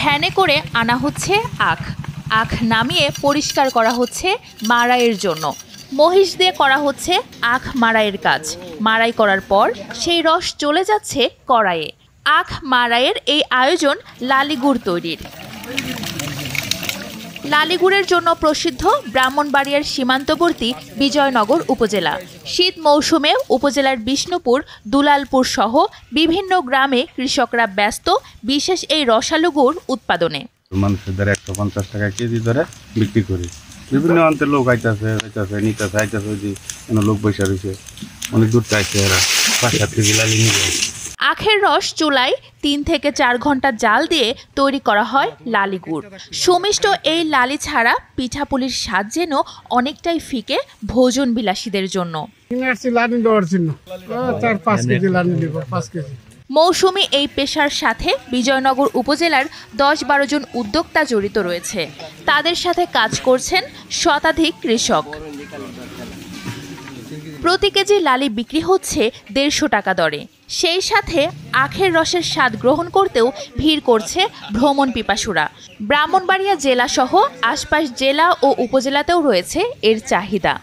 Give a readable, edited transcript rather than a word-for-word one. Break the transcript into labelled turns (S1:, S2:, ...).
S1: ভ্যানে করে আনা হচ্ছে আখ। আখ নামিয়ে পরিষ্কার করা হচ্ছে মাড়াইয়ের জন্য। মহিষ দিয়ে করা হচ্ছে আখ মাড়াইয়ের কাজ। মাড়াই করার পর সেই রস চলে যাচ্ছে কড়াইয়ে। আখ মাড়াইয়ের এই আয়োজন লালিগুড় তৈরির। লালিগুড়ের জন্য প্রসিদ্ধ ব্রাহ্মণবাড়িয়ার সীমান্তবর্তী বিজয়নগর উপজেলা। শীত মৌসুমে উপজেলার বিষ্ণুপুর, দুলালপুর সহ বিভিন্ন গ্রামে কৃষকরা ব্যস্ত বিশেষ এই রসালো গুড় উৎপাদনে।
S2: মানুষের দ্বারা 150 টাকা কেজি ধরে বিক্রি করি। বিভিন্ন অঞ্চলের লোক আইতাছে নিতেছে আইতাছে, লোক বৈশা রয়েছে, অনেক দূর চাইছে এরা 5-7 কেজি লালি নিয়ে।
S1: আখের রস চুলায় 3 থেকে 4 ঘন্টা জাল দিয়ে তৈরি করা হয় লালি গুড়। সুমিষ্ট এই লালি ছাড়া পিঠাপুলির স্বাদ যেন অনেকটাই ফিকে ভোজন বিলাসীদের জন্য। মৌসুমী এই পেশার সাথে বিজয়নগর উপজেলার 10-12 জন উদ্যোক্তা জড়িত রয়েছে। তাদের সাথে কাজ করছেন শতাধিক কৃষক। প্রতি কেজি লালি বিক্রি হচ্ছে 150 টাকা দরে। সেই সাথে আখের রসের স্বাদ গ্রহণ করতেও ভিড় করছে ভ্রমণ পিপাসুরা। ব্রাহ্মণবাড়িয়া জেলা সহ আশপাশ জেলা ও উপজেলাতেও রয়েছে এর চাহিদা।